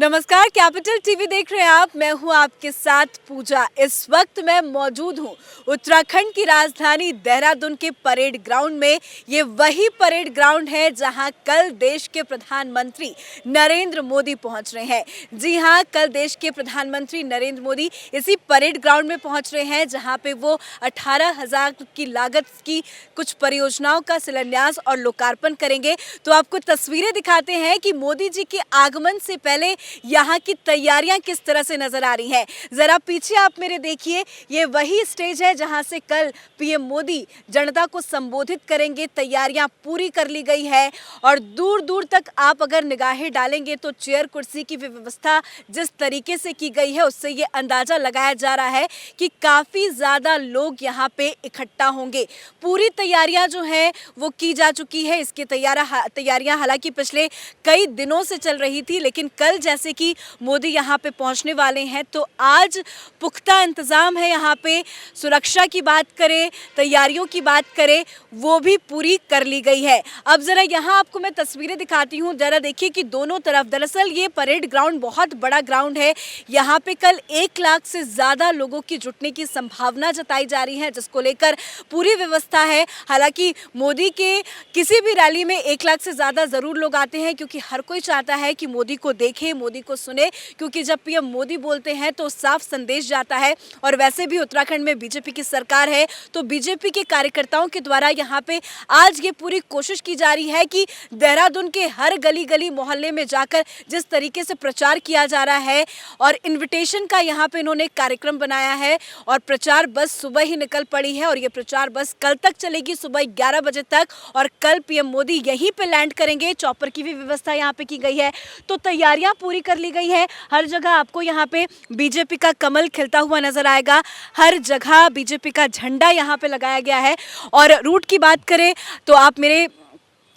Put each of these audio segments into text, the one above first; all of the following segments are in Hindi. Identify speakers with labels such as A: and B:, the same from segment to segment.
A: नमस्कार, कैपिटल टीवी देख रहे हैं आप। मैं हूं आपके साथ पूजा। इस वक्त मैं मौजूद हूं उत्तराखंड की राजधानी देहरादून के परेड ग्राउंड में। ये वही परेड ग्राउंड है जहां कल देश के प्रधानमंत्री नरेंद्र मोदी पहुंच रहे हैं। जी हां, कल देश के प्रधानमंत्री नरेंद्र मोदी इसी परेड ग्राउंड में पहुंच रहे हैं जहां पे वो 18,000 की लागत की कुछ परियोजनाओं का शिलान्यास और लोकार्पण करेंगे। तो आपको तस्वीरें दिखाते हैं कि मोदी जी के आगमन से पहले यहाँ की तैयारियां किस तरह से नजर आ रही हैं। जरा पीछे आप मेरे देखिए, ये वही स्टेज है जहां से कल पीएम मोदी जनता को संबोधित करेंगे। तैयारियां पूरी कर ली गई है और दूर दूर तक आप अगर निगाहें डालेंगे तो चेयर कुर्सी की व्यवस्था जिस तरीके से की गई है उससे ये अंदाजा लगाया जा रहा है कि काफी ज्यादा लोग यहाँ पे इकट्ठा होंगे। पूरी तैयारियां जो है वो की जा चुकी है। इसकी तैयारियां हालांकि पिछले कई दिनों से चल रही थी, लेकिन कल जैसे कि मोदी यहाँ पे पहुँचने वाले हैं तो आज पुख्ता इंतज़ाम है। यहाँ पे सुरक्षा की बात करें, तैयारियों की बात करें, वो भी पूरी कर ली गई है। अब ज़रा यहाँ आपको मैं तस्वीरें दिखाती हूँ। ज़रा देखिए कि दोनों तरफ, दरअसल ये परेड ग्राउंड बहुत बड़ा ग्राउंड है। यहाँ पे कल 1 लाख से ज़्यादा लोगों की जुटने की संभावना जताई जा रही है, जिसको लेकर पूरी व्यवस्था है। हालांकि मोदी के किसी भी रैली में 1 लाख से ज़्यादा ज़रूर लोग आते हैं, क्योंकि हर कोई चाहता है कि मोदी को देखे, मोदी को सुने, क्योंकि जब पीएम मोदी बोलते हैं तो साफ संदेश जाता है। और वैसे भी उत्तराखंड में बीजेपी की सरकार है, तो बीजेपी के कार्यकर्ताओं के द्वारा यहाँ पे आज ये पूरी कोशिश की जा रही है कि देहरादून के हर गली गली मोहल्ले में जाकर जिस तरीके से प्रचार किया जा रहा है और इन्विटेशन का यहाँ पे इन्होंने कार्यक्रम बनाया है और प्रचार बस सुबह ही निकल पड़ी है और ये प्रचार बस कल तक चलेगी, सुबह 11 बजे तक। और कल पीएम मोदी यहीं पे लैंड करेंगे। चॉपर की भी व्यवस्था यहाँ पे की गई है। तो तैयारियां पूरी कर ली गई है। हर जगह आपको यहाँ पे बीजेपी का कमल खिलता हुआ नजर आएगा। हर जगह बीजेपी का झंडा यहाँ पे लगाया गया है। और रूट की बात करें तो आप मेरे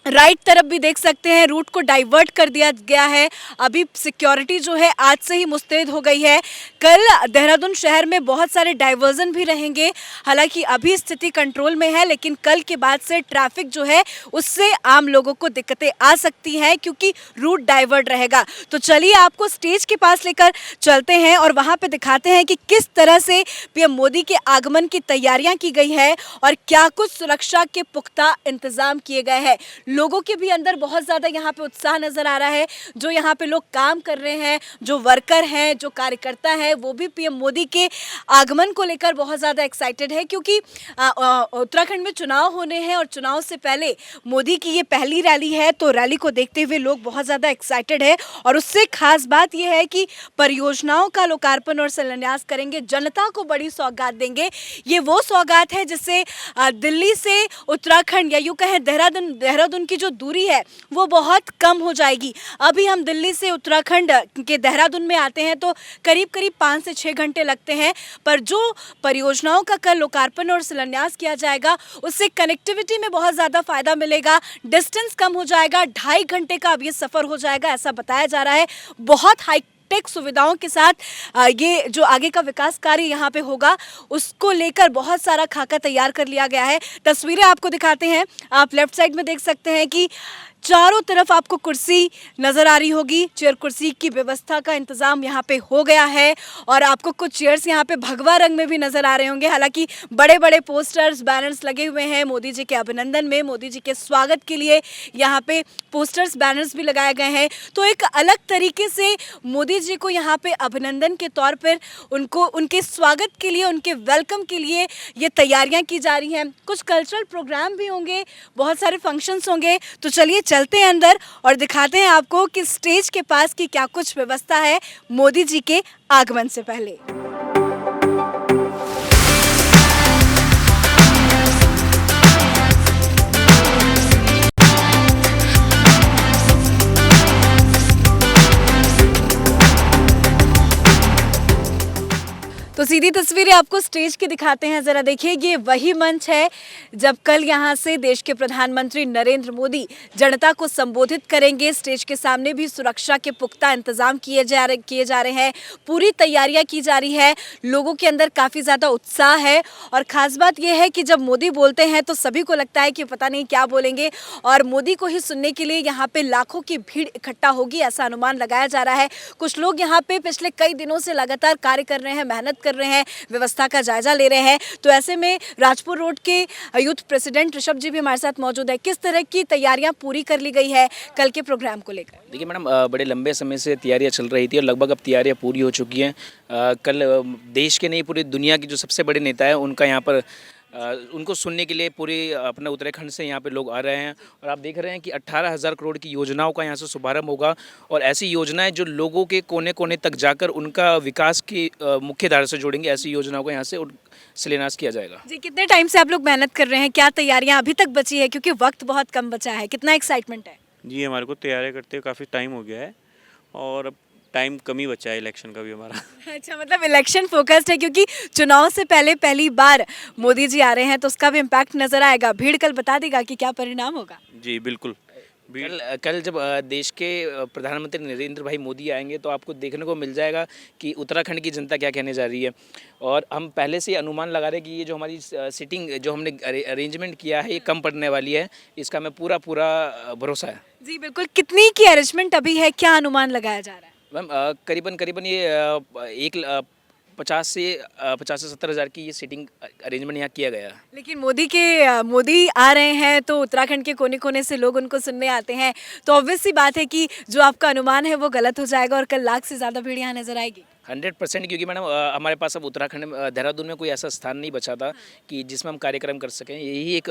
A: राइट तरफ भी देख सकते हैं, रूट को डाइवर्ट कर दिया गया है। अभी सिक्योरिटी जो है आज से ही मुस्तैद हो गई है। कल देहरादून शहर में बहुत सारे डाइवर्जन भी रहेंगे। हालांकि अभी स्थिति कंट्रोल में है, लेकिन कल के बाद से ट्रैफिक जो है उससे आम लोगों को दिक्कतें आ सकती हैं, क्योंकि रूट डाइवर्ट रहेगा। तो चलिए आपको स्टेज के पास लेकर चलते हैं और वहाँ पर दिखाते हैं कि किस तरह से पीएम मोदी के आगमन की तैयारियाँ की गई है और क्या कुछ सुरक्षा के पुख्ता इंतजाम किए गए हैं। लोगों के भी अंदर बहुत ज़्यादा यहाँ पे उत्साह नज़र आ रहा है। जो यहाँ पे लोग काम कर रहे हैं, जो वर्कर हैं, जो कार्यकर्ता हैं, वो भी पीएम मोदी के आगमन को लेकर बहुत ज़्यादा एक्साइटेड है, क्योंकि उत्तराखंड में चुनाव होने हैं और चुनाव से पहले मोदी की ये पहली रैली है। तो रैली को देखते हुए लोग बहुत ज़्यादा एक्साइटेड है और उससे खास बात यह है कि परियोजनाओं का लोकार्पण और शिलान्यास करेंगे, जनता को बड़ी सौगात देंगे। ये वो सौगात है जिससे दिल्ली से उत्तराखंड या यूँ कहें देहरादून की जो दूरी है वो बहुत कम हो जाएगी। अभी हम दिल्ली से उत्तराखंड के देहरादून में आते हैं तो करीब 5 से 6 घंटे लगते हैं, पर जो परियोजनाओं का कल लोकार्पण और शिलान्यास किया जाएगा उससे कनेक्टिविटी में बहुत ज़्यादा फायदा मिलेगा, डिस्टेंस कम हो जाएगा, 2.5 घंटे का अब ये सफ़र हो जाएगा, ऐसा बताया जा रहा है। बहुत हाई टेक सुविधाओं के साथ ये जो आगे का विकास कार्य यहाँ पे होगा उसको लेकर बहुत सारा खाका तैयार कर लिया गया है। तस्वीरें आपको दिखाते हैं। आप लेफ्ट साइड में देख सकते हैं कि चारों तरफ आपको कुर्सी नज़र आ रही होगी। चेयर कुर्सी की व्यवस्था का इंतज़ाम यहाँ पे हो गया है और आपको कुछ चेयर्स यहाँ पे भगवा रंग में भी नज़र आ रहे होंगे। हालांकि बड़े बड़े पोस्टर्स, बैनर्स लगे हुए हैं मोदी जी के अभिनंदन में, मोदी जी के स्वागत के लिए यहाँ पे पोस्टर्स, बैनर्स भी लगाए गए हैं। तो एक अलग तरीके से मोदी जी को यहाँ पे अभिनंदन के तौर पर उनको उनके स्वागत के लिए, उनके वेलकम के लिए ये तैयारियाँ की जा रही हैं। कुछ कल्चरल प्रोग्राम भी होंगे, बहुत सारे फंक्शंस होंगे। तो चलिए चलते हैं अंदर और दिखाते हैं आपको कि स्टेज के पास की क्या कुछ व्यवस्था है मोदी जी के आगमन से पहले। तो तो सीधी तस्वीरें आपको स्टेज की दिखाते हैं, जरा देखिए। ये वही मंच है जब कल यहाँ से देश के प्रधानमंत्री नरेंद्र मोदी जनता को संबोधित करेंगे। स्टेज के सामने भी सुरक्षा के पुख्ता इंतजाम किए जा रहे हैं, पूरी तैयारियां की जा रही है। लोगों के अंदर काफ़ी ज़्यादा उत्साह है और ख़ास बात यह है कि जब मोदी बोलते हैं तो सभी को लगता है कि पता नहीं क्या बोलेंगे, और मोदी को ही सुनने के लिए यहाँ पे लाखों की भीड़ इकट्ठा होगी, ऐसा अनुमान लगाया जा रहा है। कुछ लोग यहाँ पे पिछले कई दिनों से लगातार कार्य कर रहे हैं, मेहनत कर रहे हैं, व्यवस्था का जायजा ले रहे हैं। तो ऐसे में राजपुर रोड के यूथ प्रेसिडेंट ऋषभ जी भी हमारे साथ मौजूद है। किस तरह की तैयारियां पूरी कर ली गई है कल के प्रोग्राम को लेकर?
B: देखिए मैडम, बड़े लंबे समय से तैयारियां चल रही थी और लगभग अब तैयारियां पूरी हो चुकी हैं। कल देश के नहीं पूरी दुनिया की जो सबसे बड़े नेता है उनका यहाँ पर उनको सुनने के लिए पूरे अपना उत्तराखंड से यहाँ पे लोग आ रहे हैं। और आप देख रहे हैं कि 18,000 करोड़ की योजनाओं का यहाँ से शुभारंभ होगा, और ऐसी योजनाएं जो लोगों के कोने कोने तक जाकर उनका विकास की मुख्य धारा से जोड़ेंगे, ऐसी योजनाओं का यहाँ से शिलान्यास किया जाएगा।
A: जी, कितने टाइम से आप लोग मेहनत कर रहे हैं? क्या तैयारियां अभी तक बची है, क्योंकि वक्त बहुत कम बचा है? कितना एक्साइटमेंट है?
C: जी, हमारे को तैयारी करते हुए काफ़ी टाइम हो गया है और अब टाइम कम ही बचा है इलेक्शन का भी हमारा।
A: अच्छा, मतलब इलेक्शन फोकस्ड है, क्योंकि चुनाव से पहले पहली बार मोदी जी आ रहे हैं तो उसका भी इम्पैक्ट नजर आएगा। भीड़ कल बता देगा कि क्या परिणाम होगा।
C: जी बिल्कुल।
B: कल जब देश के प्रधानमंत्री नरेंद्र भाई मोदी आएंगे तो आपको देखने को मिल जाएगा कि उत्तराखंड की जनता क्या कहने जा रही है। और हम पहले से अनुमान लगा रहे हैं कि ये जो हमारी सीटिंग जो हमने अरेंजमेंट किया है ये कम पड़ने वाली है, इसका हमें पूरा भरोसा है।
A: जी बिल्कुल। कितनी की अरेंजमेंट अभी है, क्या अनुमान लगाया जा रहा है?
B: मैम करीबन ये 50 से 70 हज़ार की ये सीटिंग अरेंजमेंट यहाँ किया गया है।
A: लेकिन मोदी आ रहे हैं तो उत्तराखंड के कोने कोने से लोग उनको सुनने आते हैं, तो ऑब्वियस सी बात है कि जो आपका अनुमान है वो गलत हो जाएगा और कल लाख से ज़्यादा भीड़ यहाँ नजर आएगी।
B: 100%, क्योंकि मैडम हमारे पास अब उत्तराखंड में देहरादून में कोई ऐसा स्थान नहीं बचा था कि जिसमें हम कार्यक्रम कर सकें। यही एक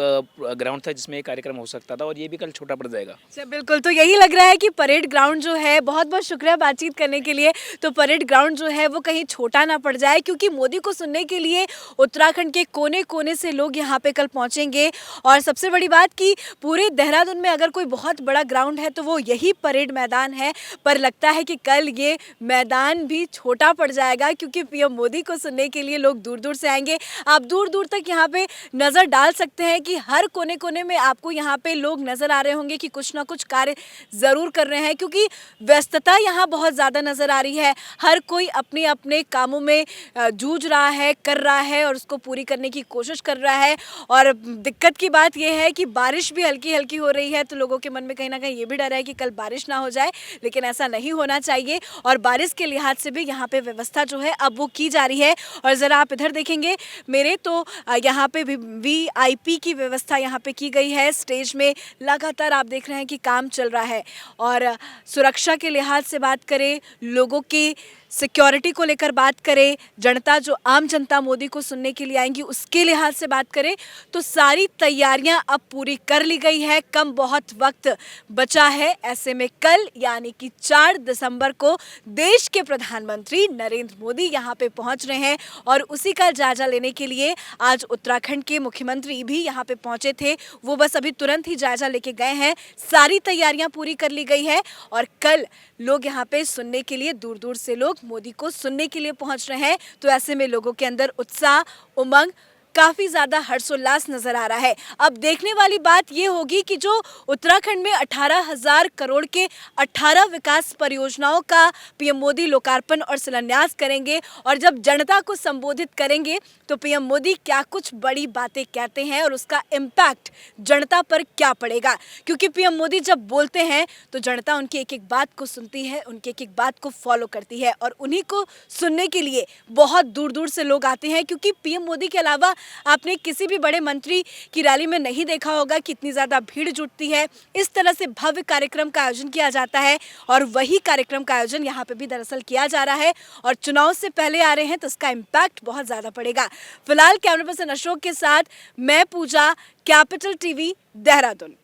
B: ग्राउंड था जिसमें ये कार्यक्रम हो सकता था, और ये भी कल छोटा पड़ जाएगा।
A: अच्छा, बिल्कुल। तो यही लग रहा है कि परेड ग्राउंड जो है, बहुत बहुत शुक्रिया बातचीत करने के लिए, तो परेड ग्राउंड जो है वो कहीं छोटा ना पड़ जाए, क्योंकि मोदी को सुनने के लिए उत्तराखंड के कोने कोने से लोग यहाँ पे कल पहुँचेंगे। और सबसे बड़ी बात कि पूरे देहरादून में अगर कोई बहुत बड़ा ग्राउंड है तो वो यही परेड मैदान है, पर लगता है कि कल ये मैदान भी छोटा पड़ जाएगा, क्योंकि पीएम मोदी को सुनने के लिए लोग दूर दूर से आएंगे। आप दूर दूर तक यहाँ पे नज़र डाल सकते हैं कि हर कोने कोने में आपको यहाँ पे लोग नज़र आ रहे होंगे कि कुछ ना कुछ कार्य ज़रूर कर रहे हैं, क्योंकि व्यस्तता यहाँ बहुत ज़्यादा नज़र आ रही है। हर कोई अपने अपने कामों में जूझ रहा है, कर रहा है और उसको पूरी करने की कोशिश कर रहा है। और दिक्कत की बात यह है कि बारिश भी हल्की हल्की हो रही है, तो लोगों के मन में कहीं ना कहीं ये भी डर है कि कल बारिश ना हो जाए, लेकिन ऐसा नहीं होना चाहिए। और बारिश के लिहाज से भी यहाँ पे व्यवस्था जो है अब वो की जा रही है। और ज़रा आप इधर देखेंगे मेरे, तो यहाँ पे VIP की व्यवस्था यहाँ पे की गई है। स्टेज में लगातार आप देख रहे हैं कि काम चल रहा है। और सुरक्षा के लिहाज से बात करें, लोगों की सिक्योरिटी को लेकर बात करें, जनता जो आम जनता मोदी को सुनने के लिए आएंगी उसके लिहाज से बात करें, तो सारी तैयारियां अब पूरी कर ली गई है। कम बहुत वक्त बचा है। ऐसे में कल यानी कि 4 दिसंबर को देश के प्रधानमंत्री नरेंद्र मोदी यहां पे पहुंच रहे हैं, और उसी का जायजा लेने के लिए आज उत्तराखंड के मुख्यमंत्री भी यहां पे पहुंचे थे। वो बस अभी तुरंत ही जायजा लेके गए हैं। सारी तैयारियां पूरी कर ली गई है और कल लोग यहाँ पे सुनने के लिए दूर दूर से लोग मोदी को सुनने के लिए पहुंच रहे हैं। तो ऐसे में लोगों के अंदर उत्साह, उमंग, काफ़ी ज़्यादा हर्षोल्लास नज़र आ रहा है। अब देखने वाली बात ये होगी कि जो उत्तराखंड में 18,000 करोड़ के 18 विकास परियोजनाओं का पीएम मोदी लोकार्पण और शिलान्यास करेंगे, और जब जनता को संबोधित करेंगे तो पीएम मोदी क्या कुछ बड़ी बातें कहते हैं और उसका इम्पैक्ट जनता पर क्या पड़ेगा। क्योंकि पीएम मोदी जब बोलते हैं तो जनता उनकी एक एक बात को सुनती है, उनकी एक एक बात को फॉलो करती है, और उन्हीं को सुनने के लिए बहुत दूर दूर से लोग आते हैं। क्योंकि पीएम मोदी के अलावा आपने किसी भी बड़े मंत्री की रैली में नहीं देखा होगा कि इतनी ज़्यादा भीड़ जुटती है। इस तरह से भव्य कार्यक्रम का आयोजन किया जाता है, और वही कार्यक्रम का आयोजन यहाँ पे भी दरअसल किया जा रहा है। और चुनाव से पहले आ रहे हैं तो इसका इम्पैक्ट बहुत ज़्यादा पड़ेगा। फिलहाल कैमरा पर्सन अशोक के साथ मैं पूजा, कैपिटल TV, देहरादून।